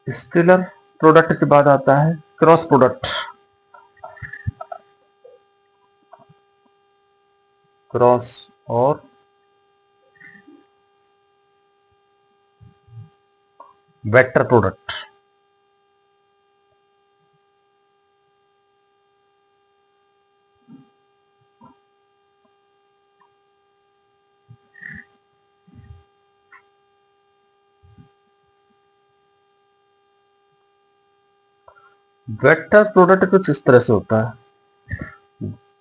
Scalar product के बाद आता है क्रॉस प्रोडक्ट। क्रॉस और वेक्टर प्रोडक्ट। वेक्टर प्रोडक्ट कुछ इस तरह से होता है,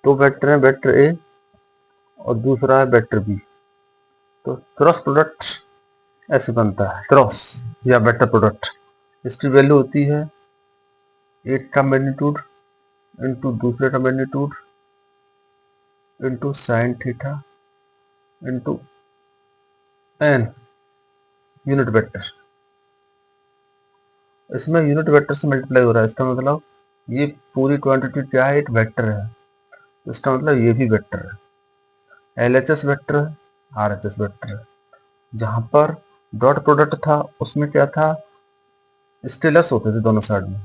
दो वेक्टर है, वेक्टर ए और दूसरा है वेक्टर बी, तो क्रॉस प्रोडक्ट ऐसे बनता है। क्रॉस या वेक्टर प्रोडक्ट, इसकी वैल्यू होती है एक का मैग्नीट्यूड इंटू दूसरे का magnitude into sine theta into N unit vector. इसमें यूनिट वेक्टर से मल्टीप्लाई हो रहा है, इसका मतलब ये पूरी क्वांटिटी क्या है, एक वेक्टर है, इसका मतलब ये भी वेक्टर है। एलएचएस वेक्टर है, आरएचएस वेक्टर है। जहां पर डॉट प्रोडक्ट था उसमें क्या था, स्केलर्स होते थे दोनों साइड में,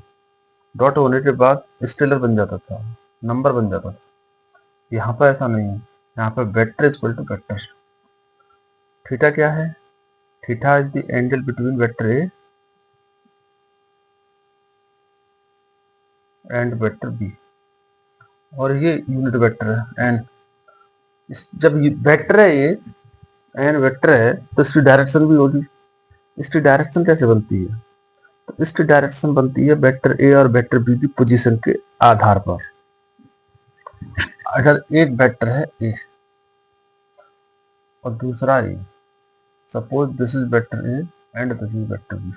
डॉट होने के बाद स्केलर बन जाता था, नंबर बन जाता था। यहाँ पर ऐसा नहीं है, यहाँ पर vector is equal to vector. Theta क्या है, theta is the angle between vector A and vector B, और ये यूनिट वेक्टर है एन। जब वेक्टर है ये एन वेक्टर है तो इसकी डायरेक्शन भी होगी। इसकी डायरेक्शन कैसे बनती है, तो इसकी डायरेक्शन बनती है वेक्टर ए और वेक्टर बी की पोजीशन के आधार पर। अगर एक वेक्टर है ए और दूसरा A, suppose this is vector A and this is vector B,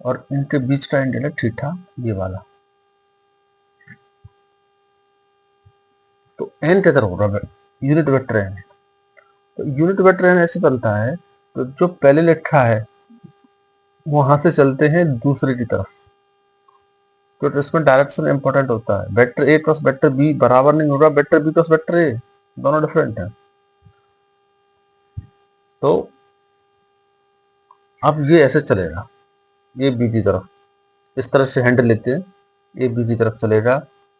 और इनके बीच का एंगल है थीटा, ये वाला, तो एन किधर होगा, यूनिट वेक्टर एन। तो यूनिट वेक्टर एन ऐसे बनता है, तो जो पहले लिखा है वहां से चलते हैं दूसरे की तरफ, तो इसमें डायरेक्शन इंपॉर्टेंट होता है। Vector A cross vector B बराबर नहीं होगा vector B cross vector A, दोनों डिफरेंट है। तो अब ये ऐसे चलेगा, ये बी की तरफ इस तरह से हैंडल लेते हैं, ये बी की तरफ चलेगा,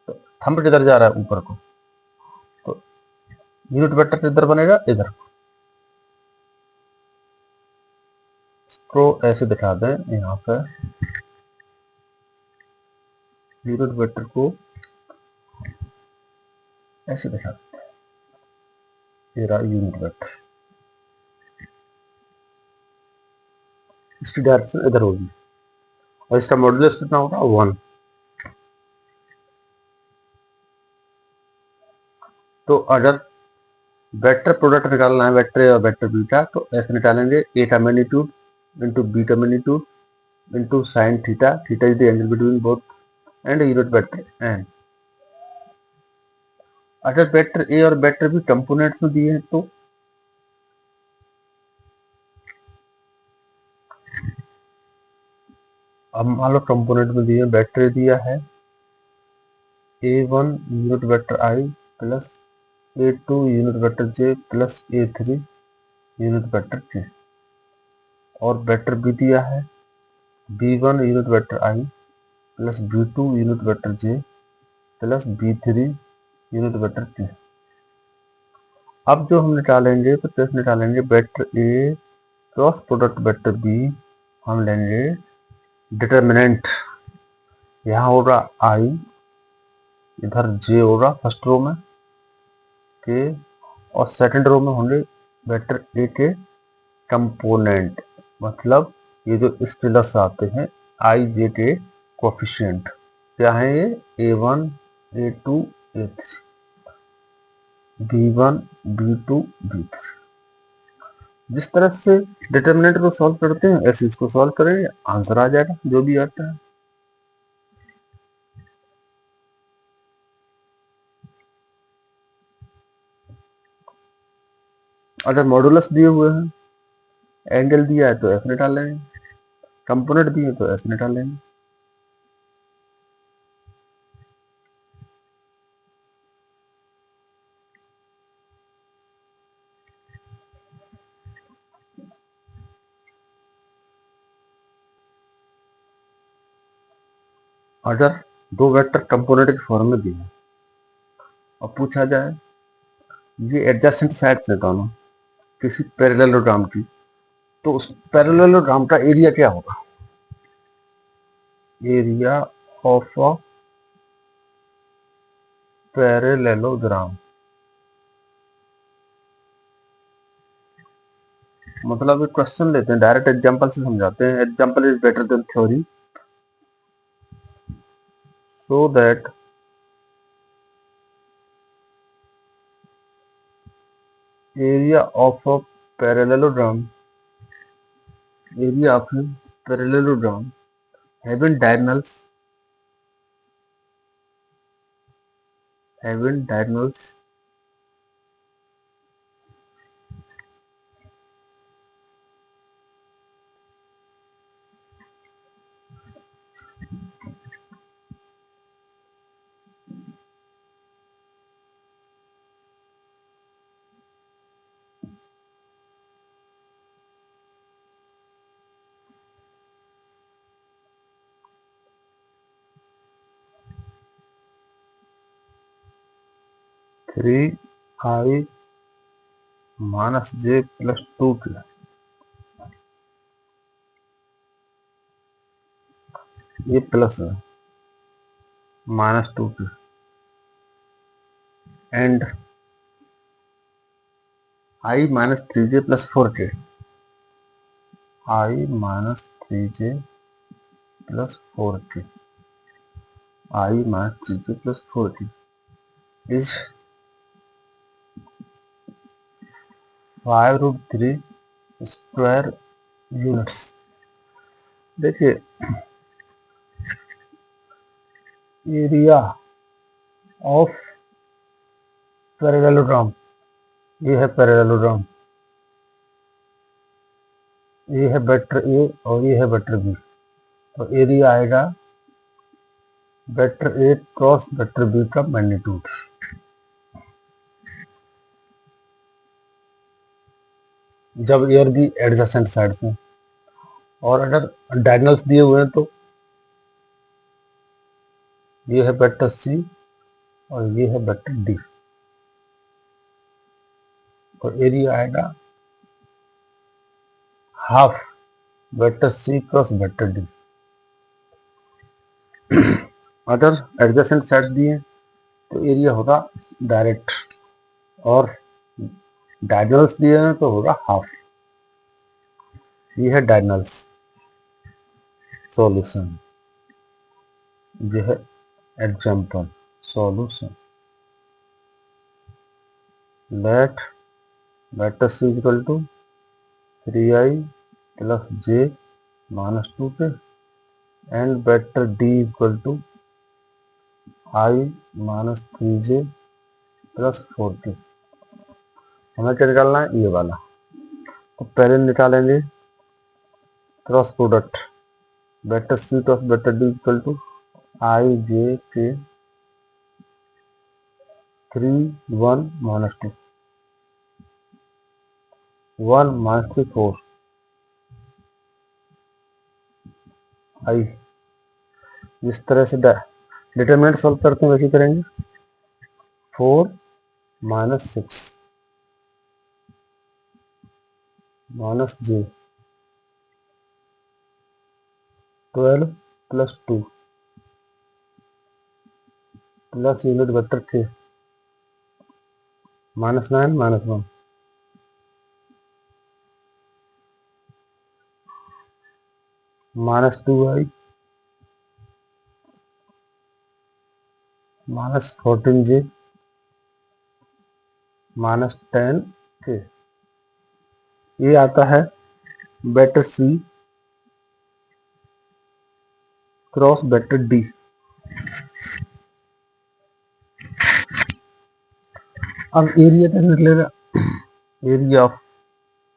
तो थंब किधर जा रहा है, ऊपर को, तो यूनिट वेक्टर किधर बनेगा, इधर। इसको ऐसे दिखा दें, यहाँ पर यूनिट वेक्टर को ऐसे दिखा दें, ये रहा यूनिट वेक्टर, इसकी डायरेक्शन इधर होगी और इसका मॉडुलस कितना होगा, 1। तो अगर वेक्टर प्रोडक्ट निकालना है वेक्टर ए और वेक्टर बी का, तो ऐसे निकालेंगे, ए का मैग्नीट्यूड इंटू बी का magnitude into sine theta, theta is the angle between both, and unit vector N. अगर वेक्टर ए और वेक्टर बी कंपोनेंट्स में दिए हैं तो अब मान लो कंपोनेंट में दिए, वेक्टर दिया है a1 unit vector i plus a2 unit vector j plus a3 unit vector k, और वेक्टर बी दिया है b1 unit vector i plus b2 unit vector j plus b3 unit vector k। अब जो हम निकालेंगे तो कैसे निकालेंगे, vector A cross product vector B, हम लेंगे डिटर्मिनेंट, यहाँ होगा i, इधर j होगा फर्स्ट रो में के, और सेकंड रो में होंगे वेक्टर ए के कंपोनेंट, मतलब ये जो स्केलर्स आते हैं आई जे के कोफिशिएंट, क्या है ये, a1 a2 a3 b1 b2 b3। जिस तरह से डिटर्मिनेंट को सॉल्व करते हैं ऐसे इसको सॉल्व करेंगे, आंसर आ जाएगा जो भी आता है। अगर मॉडुलस दिए हुए हैं, एंगल दिया है तो ऐसे निकालेंगे, कंपोनेंट दिए तो ऐसे निकालेंगे। अगर दो वेक्टर कंपोनेंट के फॉर्म में दिए हैं और पूछा जाए ये एडजेसेंट साइड्स हैं दोनों किसी पैरेललोग्राम की, तो उस पैरेललोग्राम का एरिया क्या होगा? एरिया ऑफ अ पैरेललोग्राम, मतलब एक क्वेश्चन लेते हैं, डायरेक्ट एग्जांपल से समझाते हैं. Example is better than theory, so that area of a parallelogram having diagonals 3i minus j plus 2 की, ये प्लस है -2 की, and i minus 3j plus 4k, i minus 3j plus 4k, i minus 3j plus 4k is 5√3 square units. देखिए area of parallelogram, ये है parallelogram, ये है vector A और ये है वेक्टर बी, तो एरिया आएगा vector A cross vector B का मैग्नीट्यूड. जब ए और बी एडजेसेंट साइड्स हैं और अगर डायगोनल्स दिए हुए हैं तो ये है वेक्टर सी और ये है वेक्टर डी, तो एरिया आएगा half vector C cross vector D. अगर एडजेसेंट साइड दिए तो एरिया होगा डायरेक्ट, और डायगोनल्स दिए हैं तो होगा हाफ. ये है डायगोनल्स सॉल्यूशन, ये है example solution. Let vector C equal to 3i plus j minus 2k and vector d equal to i minus 3j plus 4k. हमें क्या निकालना है? ये वाला. तो पहले निकालेंगे cross product, vector C cross vector D equal to i j k 3 1 minus 2 1 minus 3 4 i. इस तरह से डिटरमिनेंट सॉल्व करते हैं वैसे करेंगे. 4 minus 6 minus j 12 plus 2 plus unit vector k -9 -1 -2i -14j -10k. ये आता है vector C cross vector D. अब एरिया कैसे निकलेगा? Area of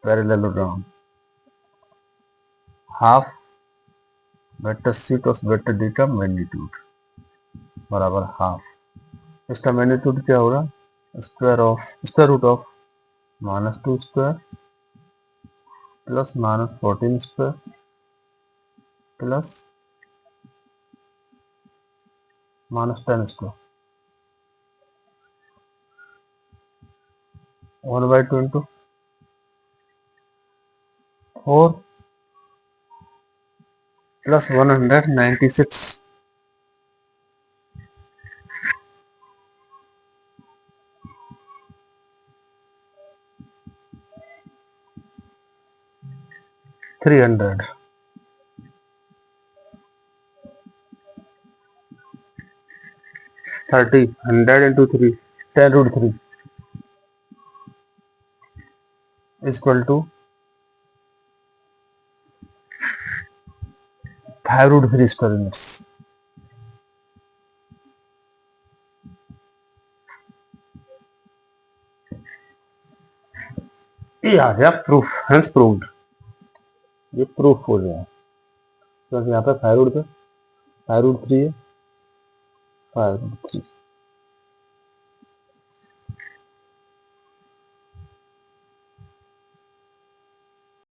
parallelogram half vector C cross vector D का मैग्नीट्यूड बराबर हाफ. इसका मैग्नीट्यूड क्या होगा? Square root of -2 square plus -14 square plus -10 square 1/2 into 4 प्लस 196 300 30 100 into 3 10√3 is equal to 5√3 square units. ये आ गया प्रूफ, हेंस प्रूव्ड। ये प्रूफ हो गया क्योंकि यहाँ पे 5√3 है 5√3